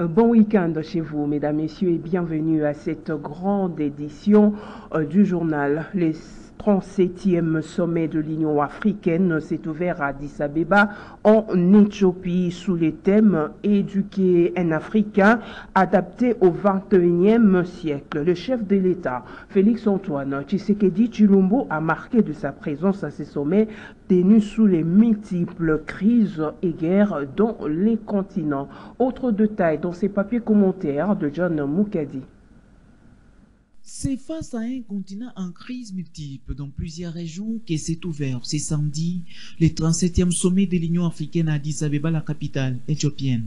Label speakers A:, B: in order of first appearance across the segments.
A: Bon week-end chez vous, mesdames, messieurs, et bienvenue à cette grande édition du journal. Le 37e sommet de l'Union africaine s'est ouvert à Addis Abeba en Éthiopie sous les thèmes Éduquer un Africain adapté au 21e siècle. Le chef de l'État, Félix-Antoine Tshisekedi Tshilombo, a marqué de sa présence à ces sommets tenus sous les multiples crises et guerres dans les continents. Autre détail dans ces papiers commentaires de John Mukadi.
B: C'est face à un continent en crise multiple dans plusieurs régions que s'est ouvert ce samedi le 37e sommet de l'Union africaine à Addis Abeba, la capitale éthiopienne.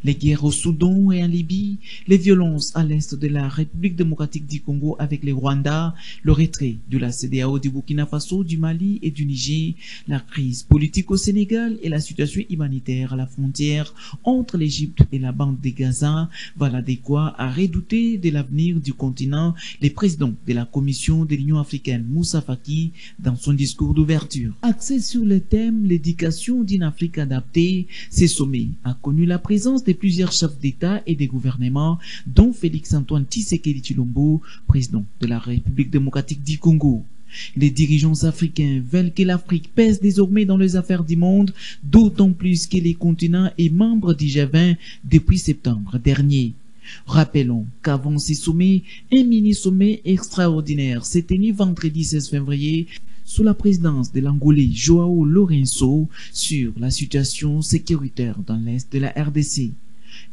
B: Les guerres au Soudan et en Libye, les violences à l'est de la République démocratique du Congo avec le Rwanda, le retrait de la CEDEAO du Burkina Faso, du Mali et du Niger, la crise politique au Sénégal et la situation humanitaire à la frontière entre l'Égypte et la bande de Gaza, voilà de quoi à redouter de l'avenir du continent le président de la Commission de l'Union africaine, Moussa Faki, dans son discours d'ouverture. Axé sur le thème l'éducation d'une Afrique adaptée, ce sommet a connu la présence de plusieurs chefs d'État et de gouvernement, dont Félix-Antoine Tshisekedi Tshilombo, président de la République démocratique du Congo. Les dirigeants africains veulent que l'Afrique pèse désormais dans les affaires du monde, d'autant plus que le continent est membre du G20 depuis septembre dernier. Rappelons qu'avant ces sommets, un mini-sommet extraordinaire s'est tenu vendredi 16 février sous la présidence de l'Angolais Joao Lourenço sur la situation sécuritaire dans l'est de la RDC.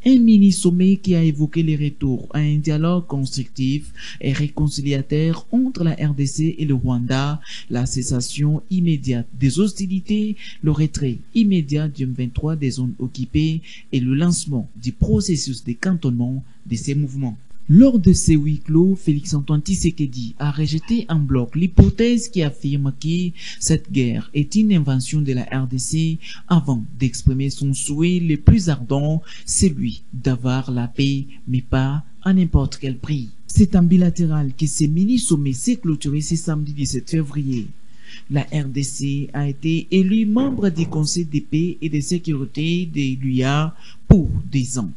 B: Un mini-sommet qui a évoqué les retours à un dialogue constructif et réconciliateur entre la RDC et le Rwanda, la cessation immédiate des hostilités, le retrait immédiat du M23 des zones occupées et le lancement du processus de cantonnement de ces mouvements. Lors de ces huis clos, Félix-Antoine Tshisekedi a rejeté en bloc l'hypothèse qui affirme que cette guerre est une invention de la RDC avant d'exprimer son souhait le plus ardent, celui d'avoir la paix, mais pas à n'importe quel prix. C'est en bilatéral que ce mini-sommet s'est clôturé ce samedi 17 février. La RDC a été élue membre du Conseil de paix et de sécurité de l'UA pour 10 ans.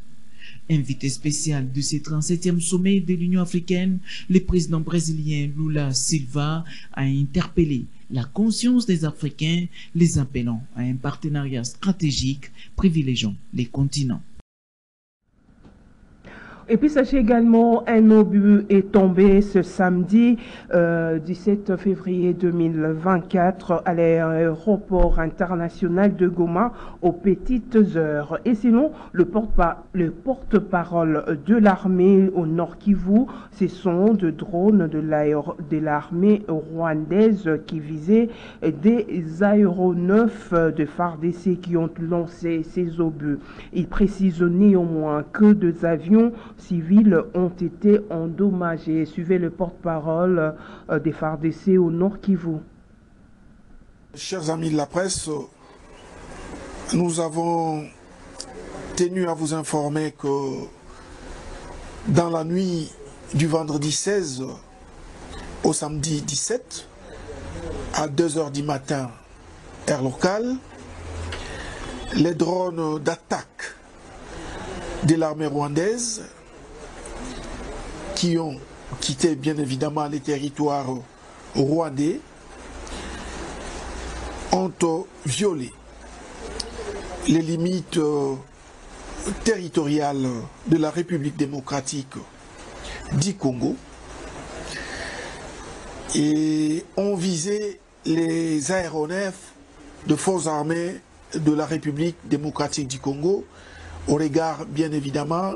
B: Invité spécial de ce 37e sommet de l'Union africaine, le président brésilien Lula Silva a interpellé la conscience des Africains, les appelant à un partenariat stratégique privilégiant les continents.
A: Et puis sachez également, un obus est tombé ce samedi 17 février 2024 à l'aéroport international de Goma aux petites heures. Et sinon, le porte-parole de l'armée au Nord Kivu, ce sont de drones de l'armée rwandaise qui visaient des aéronefs de FARDC qui ont lancé ces obus. Il précise néanmoins que deux avions civils ont été endommagés. Suivez le porte-parole des FARDC au Nord Kivu.
C: Chers amis de la presse, nous avons tenu à vous informer que dans la nuit du vendredi 16 au samedi 17, à 2 h du matin, heure locale, les drones d'attaque de l'armée rwandaise qui ont quitté bien évidemment les territoires rwandais ont violé les limites territoriales de la République démocratique du Congo et ont visé les aéronefs de forces armées de la République démocratique du Congo au regard bien évidemment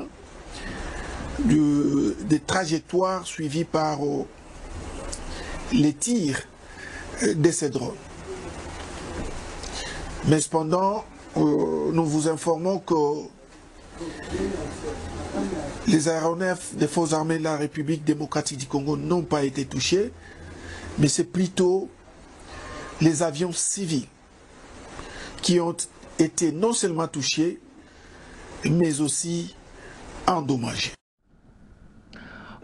C: des trajectoires suivies par les tirs de ces drones. Mais cependant, nous vous informons que les aéronefs des forces armées de la République démocratique du Congo n'ont pas été touchés, mais c'est plutôt les avions civils qui ont été non seulement touchés, mais aussi endommagés.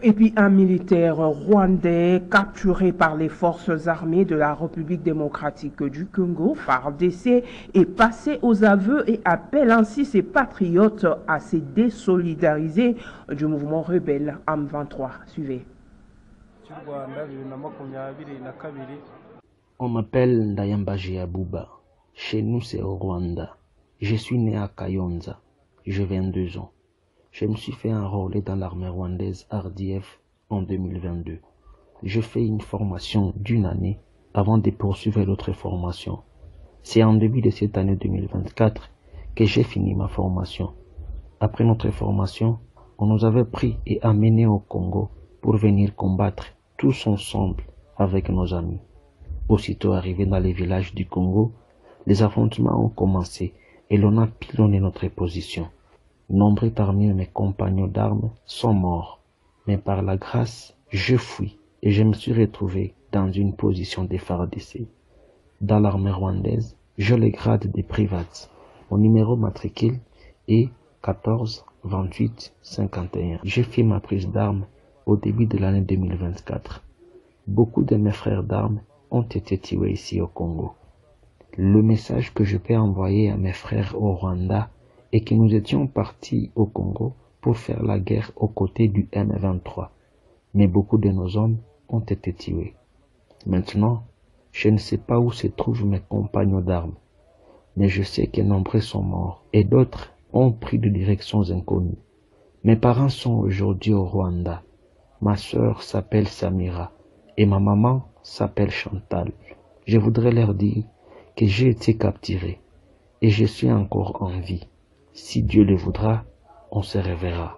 A: Et puis un militaire rwandais capturé par les forces armées de la République démocratique du Congo, FARDC, est passé aux aveux et appelle ainsi ses patriotes à se désolidariser du mouvement rebelle M23. Suivez.
D: On m'appelle Ndayambaji Abouba. Chez nous, c'est au Rwanda. Je suis né à Kayonza. J'ai 22 ans. Je me suis fait enrôler dans l'armée rwandaise RDF en 2022. Je fais une formation d'une année avant de poursuivre l'autre formation. C'est en début de cette année 2024 que j'ai fini ma formation. Après notre formation, on nous avait pris et amenés au Congo pour venir combattre tous ensemble avec nos amis. Aussitôt arrivés dans les villages du Congo, les affrontements ont commencé et l'on a pilonné notre position. Nombreux parmi mes compagnons d'armes sont morts, mais par la grâce, je fuis et je me suis retrouvé dans une position de FARDC. Dans l'armée rwandaise, je le grade de private. Mon numéro matricule est 14 28 51. J'ai fait ma prise d'armes au début de l'année 2024. Beaucoup de mes frères d'armes ont été tués ici au Congo. Le message que je peux envoyer à mes frères au Rwanda est que nous étions partis au Congo pour faire la guerre aux côtés du M23. Mais beaucoup de nos hommes ont été tués. Maintenant, je ne sais pas où se trouvent mes compagnons d'armes, mais je sais que nombreux sont morts et d'autres ont pris de directions inconnues. Mes parents sont aujourd'hui au Rwanda. Ma sœur s'appelle Samira et ma maman s'appelle Chantal. Je voudrais leur dire que j'ai été capturé et je suis encore en vie. Si Dieu le voudra, on se reverra.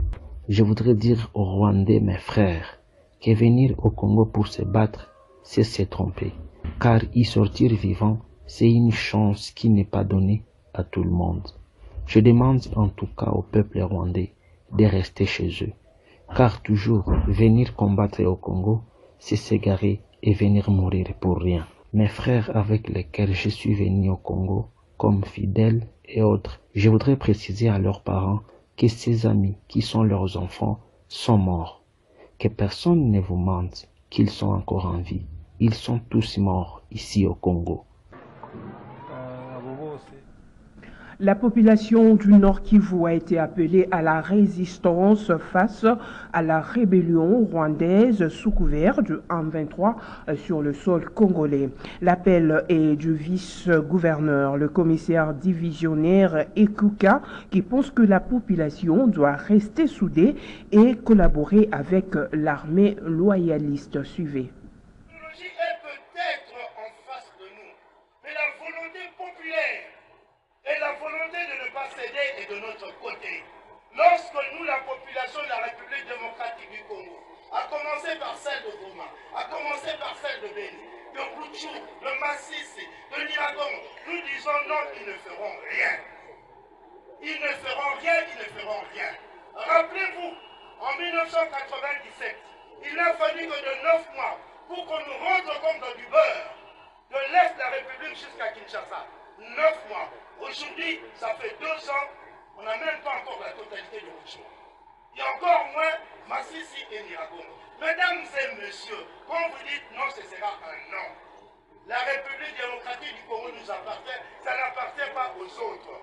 D: Je voudrais dire aux Rwandais, mes frères, que venir au Congo pour se battre, c'est se tromper. Car y sortir vivant, c'est une chance qui n'est pas donnée à tout le monde. Je demande en tout cas au peuple rwandais de rester chez eux. Car toujours venir combattre au Congo, c'est s'égarer et venir mourir pour rien. Mes frères avec lesquels je suis venu au Congo, comme fidèles et autres, je voudrais préciser à leurs parents que ces amis qui sont leurs enfants sont morts. Que personne ne vous mente qu'ils sont encore en vie. Ils sont tous morts ici au Congo.
A: La population du Nord Kivu a été appelée à la résistance face à la rébellion rwandaise sous couvert du M23 sur le sol congolais. L'appel est du vice-gouverneur, le commissaire divisionnaire Ekuka, qui pense que la population doit rester soudée et collaborer avec l'armée loyaliste. Suivez.
E: Et la volonté de ne pas céder est de notre côté. Lorsque nous, la population de la République démocratique du Congo, à commencer par celle de Goma, à commencer par celle de Beni, de Bouchou, de Massissi, de Niragon, nous disons non, ils ne feront rien. Ils ne feront rien, ils ne feront rien. Rappelez-vous, en 1997, il n'a fallu que de 9 mois pour qu'on nous rentre comme dans du beurre de l'Est de la République jusqu'à Kinshasa. 9 mois. Aujourd'hui, ça fait 2 ans, on n'a même pas encore la totalité de Bouchou. Il y a encore moins Massissi et Niragon. Mesdames et messieurs, quand vous dites non, ce sera un non. La République démocratique du Congo nous appartient, ça n'appartient pas aux autres.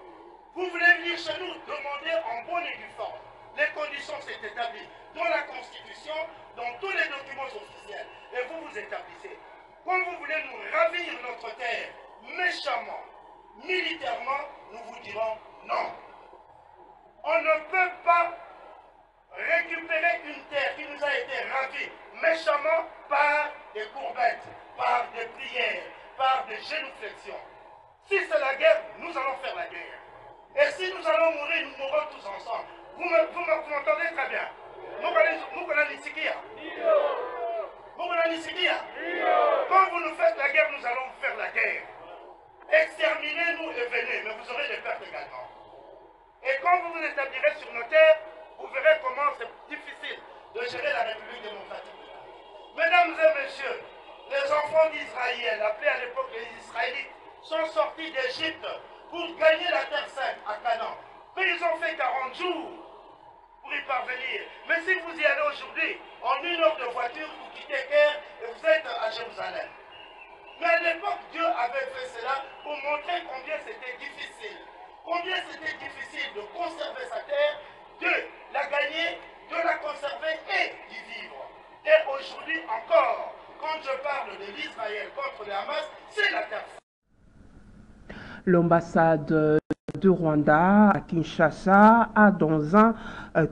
E: Vous voulez venir chez nous, demander en bonne et due forme. Les conditions sont établies dans la Constitution, dans tous les documents officiels. Et vous vous établissez. Quand vous voulez nous ravir notre terre, méchamment, militairement, nous vous dirons non. On ne peut pas récupérer une terre qui nous a été ravie méchamment par des courbettes, par des prières, par des génuflexions. Si c'est la guerre, nous allons faire la guerre. Et si nous allons mourir, nous mourrons tous ensemble. Vous m'entendez très bien. Quand vous nous faites la guerre, nous allons faire la guerre. Exterminez-nous et venez, mais vous aurez des pertes également. Et quand vous vous établirez sur nos terres, vous verrez comment c'est difficile de gérer la République démocratique. Mesdames et messieurs, les enfants d'Israël, appelés à l'époque les Israélites, sont sortis d'Égypte pour gagner la terre sainte à Canaan. Mais ils ont fait 40 jours. pour y parvenir. Mais si vous y allez aujourd'hui, en 1 heure de voiture, vous quittez Caire et vous êtes à Jérusalem. Mais à l'époque, Dieu avait fait cela pour montrer combien c'était difficile. Combien c'était difficile de conserver sa terre, de la gagner, de la conserver et d'y vivre. Et aujourd'hui encore, quand je parle de l'Israël contre le Hamas, c'est la terre.
A: L'ambassade de Rwanda à Kinshasa a dans un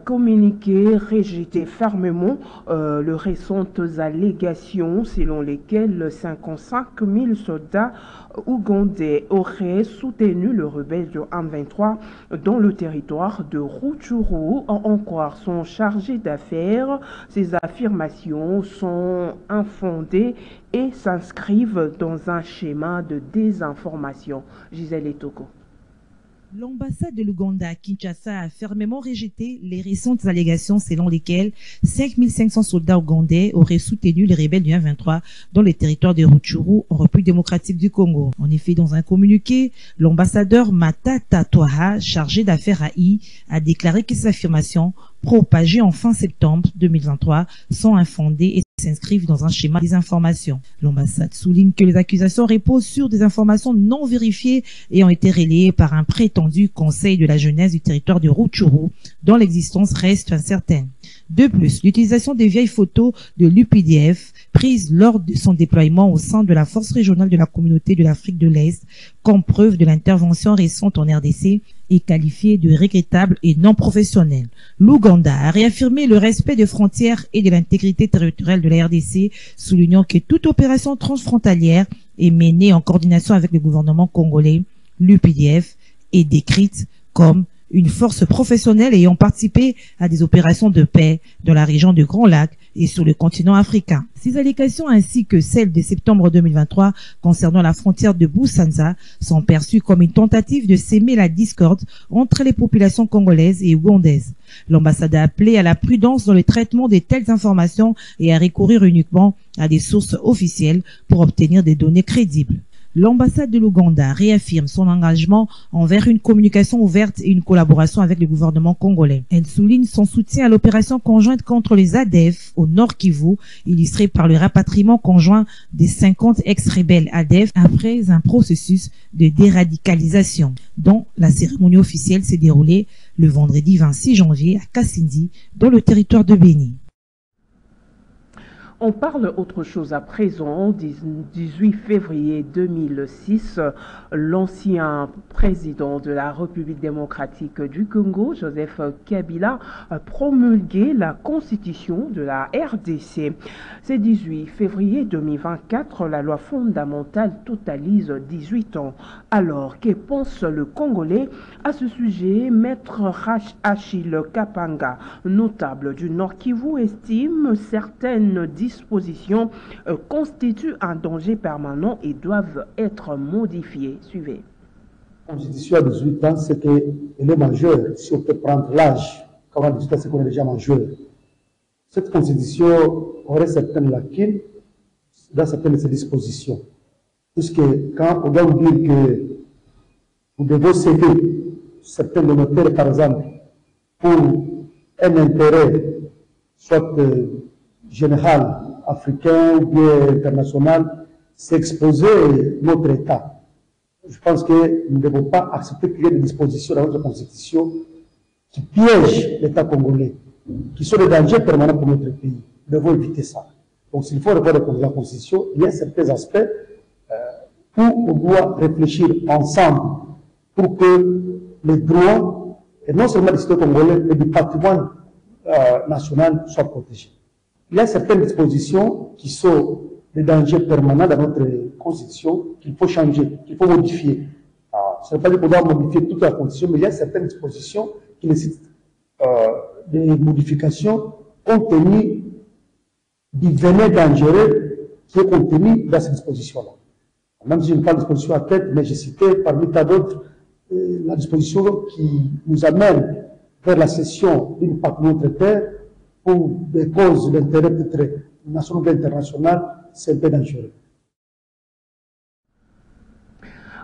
A: communiqué rejeté fermement les récentes allégations selon lesquelles 55 000 soldats ougandais auraient soutenu le rebelle de M23 dans le territoire de Rutshuru. En croire son chargé d'affaires, ces affirmations sont infondées et s'inscrivent dans un schéma de désinformation. Gisèle Etoko.
F: L'ambassade de l'Ouganda à Kinshasa a fermement rejeté les récentes allégations selon lesquelles 5500 soldats ougandais auraient soutenu les rebelles du M23 dans le territoire de Rutshuru en République démocratique du Congo. En effet, dans un communiqué, l'ambassadeur Matata Twaha, chargé d'affaires à I, a déclaré que ces affirmations propagées en fin septembre 2023 sont infondées et s'inscrivent dans un schéma des informations. L'ambassade souligne que les accusations reposent sur des informations non vérifiées et ont été relayées par un prétendu conseil de la jeunesse du territoire de Rutshuru, dont l'existence reste incertaine. De plus, l'utilisation des vieilles photos de l'UPDF prises lors de son déploiement au sein de la force régionale de la communauté de l'Afrique de l'Est comme preuve de l'intervention récente en RDC est qualifiée de regrettable et non professionnelle. L'Ouganda a réaffirmé le respect des frontières et de l'intégrité territoriale de la RDC, soulignant que toute opération transfrontalière est menée en coordination avec le gouvernement congolais. L'UPDF est décrite comme une force professionnelle ayant participé à des opérations de paix dans la région du Grand Lac et sur le continent africain. Ces allégations ainsi que celles de septembre 2023 concernant la frontière de Busanza sont perçues comme une tentative de s'aimer la discorde entre les populations congolaises et ougandaises. L'ambassade a appelé à la prudence dans le traitement de telles informations et à recourir uniquement à des sources officielles pour obtenir des données crédibles. L'ambassade de l'Ouganda réaffirme son engagement envers une communication ouverte et une collaboration avec le gouvernement congolais. Elle souligne son soutien à l'opération conjointe contre les ADF au Nord Kivu, illustrée par le rapatriement conjoint des 50 ex-rebelles ADF après un processus de déradicalisation, dont la cérémonie officielle s'est déroulée le vendredi 26 janvier à Kassindi, dans le territoire de Béni.
A: On parle autre chose à présent. 18 février 2006, l'ancien président de la République démocratique du Congo, Joseph Kabila, a promulgué la constitution de la RDC. C'est 18 février 2024, la loi fondamentale totalise 18 ans. Alors, que pense le Congolais à ce sujet? Maître Achille Kapanga, notable du Nord Kivu, estime certaines dispositions constituent un danger permanent et doivent être modifiées. Suivez.
G: La constitution à 18 ans, c'est qu'elle est majeure. Si on peut prendre l'âge, quand on a 18 ans, c'est qu'on est déjà majeur. Cette constitution aurait certaines lacunes dans certaines de ses dispositions. Puisque quand on doit vous dire que vous devez céder certains de nos terres, par exemple, pour un intérêt, soit général, africain ou bien international, c'est exposer notre État. Je pense que nous ne devons pas accepter qu'il y ait des dispositions dans notre Constitution qui piègent l'État congolais, qui sont des dangers permanents pour notre pays. Nous devons éviter ça. Donc s'il faut revoir la Constitution, il y a certains aspects où on doit réfléchir ensemble pour que les droits, et non seulement des citoyens congolais, mais du patrimoine national soient protégés. Il y a certaines dispositions qui sont des dangers permanents dans notre Constitution qu'il faut changer, qu'il faut modifier. Ce n'est pas dire qu'on doit modifier toute la Constitution, mais il y a certaines dispositions qui nécessitent des modifications compte tenu du venin dangereux qui est contenu dans ces dispositions-là. Même si je ne parle de disposition à tête, mais j'ai cité parmi tant d'autres la disposition qui nous amène vers la cession d'une partie de notre terre pour des causes d'intérêt peut-être national ou international, c'est un peu dangereux.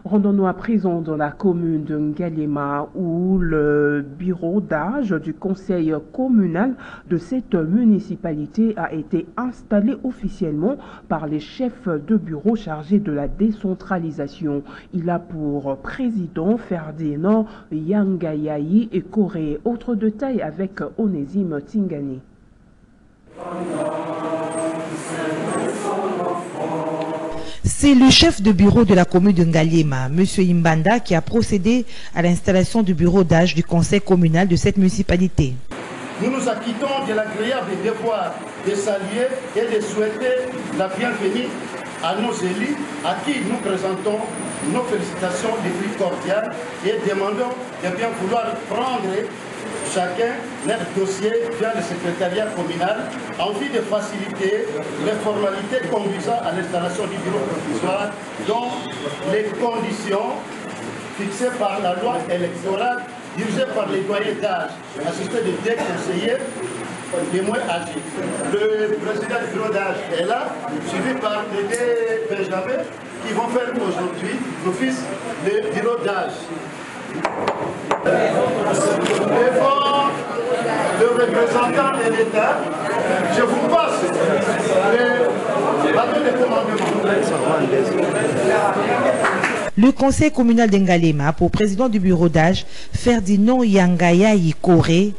A: Rendons-nous à présent dans la commune de Ngaliema où le bureau d'âge du conseil communal de cette municipalité a été installé officiellement par les chefs de bureau chargés de la décentralisation. Il a pour président Ferdinand Yangayayi et Corée. Autre détail avec Onésime Tingani.
F: C'est le chef de bureau de la commune de Ngaliema, M. Imbanda, qui a procédé à l'installation du bureau d'âge du conseil communal de cette municipalité.
E: Nous nous acquittons de l'agréable devoir de saluer et de souhaiter la bienvenue à nos élus à qui nous présentons nos félicitations les plus cordiales et demandons de bien vouloir prendre chacun leur dossier via le secrétariat communal en vue de faciliter les formalités conduisant à l'installation du bureau provisoire dont les conditions fixées par la loi électorale dirigée par les doyens d'âge, assistés de 2 conseillers les moins âgés. Le président du bureau d'âge est là, suivi par les 2 Benjamin qui vont faire aujourd'hui l'office du bureau d'âge. Devant le représentant de l'État, je vous passe le bâton de commandement.
F: Le conseil communal d'Ngalema pour président du bureau d'âge Ferdinand Yangayayi Corée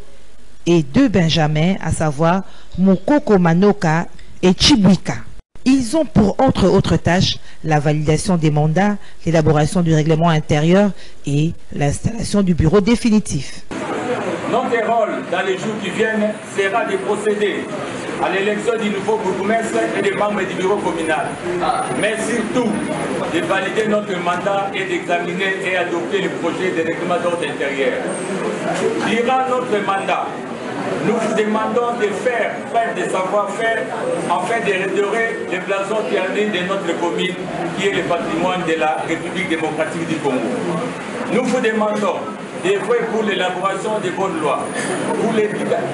F: et 2 Benjamins, à savoir Mokoko Manoka et Chibwika. Ils ont pour entre autres tâches la validation des mandats, l'élaboration du règlement intérieur et l'installation du bureau définitif.
H: Notre rôle dans les jours qui viennent sera de procéder à l'élection du nouveau bourgmestre et des membres du bureau communal, mais surtout de valider notre mandat et d'examiner et adopter le projet de règlement d'ordre intérieur. Durant notre mandat, nous vous demandons de faire preuve de savoir-faire afin de redorer le blason thermique de notre commune qui est le patrimoine de la République démocratique du Congo. Nous vous demandons d'œuvrer pour l'élaboration des bonnes lois,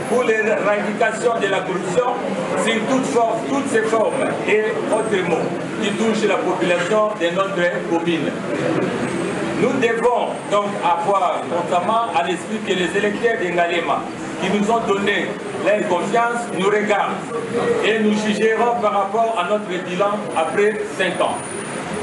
H: pour l'éradication de la corruption sur toutes ses formes et autres mots qui touchent la population de notre commune. Nous devons donc avoir constamment à l'esprit que les électeurs d'Ngalema qui nous ont donné leur confiance nous regardent et nous jugerons par rapport à notre bilan après 5 ans.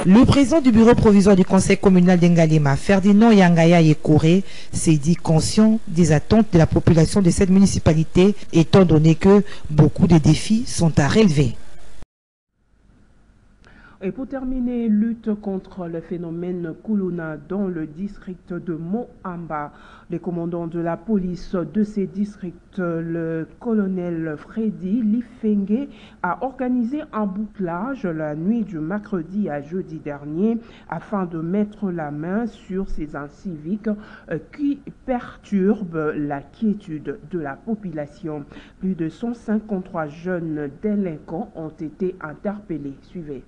F: Le président du bureau provisoire du conseil communal d'Ngalema, Ferdinand Yangayayi Corée, s'est dit conscient des attentes de la population de cette municipalité, étant donné que beaucoup de défis sont à relever.
A: Et pour terminer, lutte contre le phénomène Kuluna dans le district de Moamba. Le commandant de la police de ces districts, le colonel Freddy Lifenge, a organisé un bouclage la nuit du mercredi à jeudi dernier afin de mettre la main sur ces inciviques qui perturbent la quiétude de la population. Plus de 153 jeunes délinquants ont été interpellés. Suivez.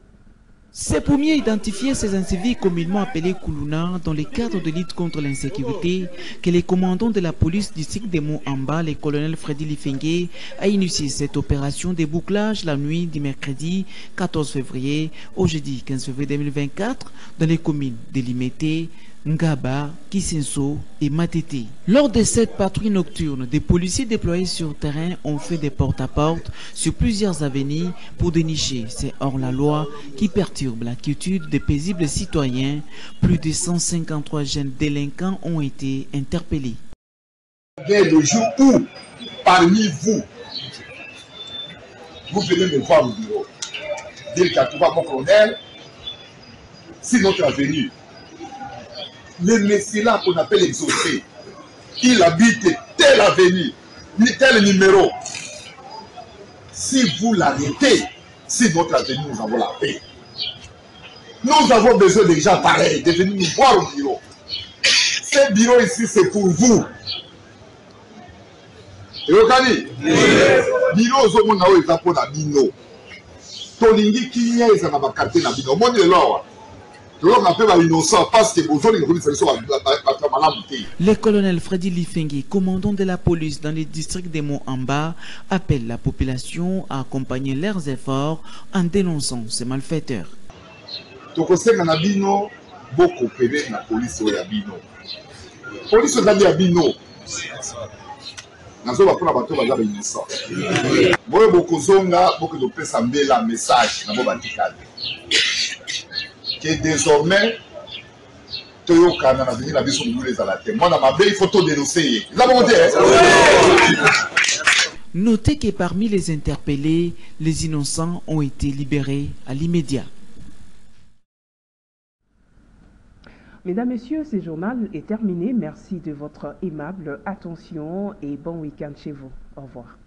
B: C'est pour mieux identifier ces inciviques communément appelés Kuluna dans le cadre de lutte contre l'insécurité que les commandants de la police du district de Moamba, le colonel Freddy Lifenge, a initié cette opération de bouclage la nuit du mercredi 14 février au jeudi 15 février 2024 dans les communes de Limete, Ngaba, Kisenso et Matete. Lors de cette patrouille nocturne, des policiers déployés sur terrain ont fait des porte-à-porte sur plusieurs avenues pour dénicher ces hors-la-loi qui perturbent la quiétude des paisibles citoyens. Plus de 153 jeunes délinquants ont été interpellés.
I: Dès le jour où, parmi vous, vous venez me voir au bureau, dire qu'à tout mon colonel, c'est notre avenue. Le monsieur là qu'on appelle exaucé, il habite telle avenue, tel numéro. Si vous l'arrêtez, c'est notre avenue, nous avons la paix. Nous avons besoin des gens pareils, de venir nous voir au bureau. Ce bureau ici, c'est pour vous. Et vous savez, bureau au monde est pour la bino. Tolingi qui y a, ça va pas capter la bino. Mon Dieu, là.
B: Le colonel Freddy Lifenge, commandant de la police dans le district de Moamba, appelle la population à accompagner leurs efforts en dénonçant ces malfaiteurs.
I: beaucoup coopérer na police ya bino. Police ya bino. Nazo ba pona bato baza ba innocent. Boye bokozonga boko de pesa mbela message na bo batikali. Que désormais toyokana na venir la biso nous les à la terre. Moi na mabe il faut tout dénoncer. Vous avez compris?
B: Notez que parmi les interpellés, les innocents ont été libérés à l'immédiat.
A: Mesdames, Messieurs, ce journal est terminé. Merci de votre aimable attention et bon week-end chez vous. Au revoir.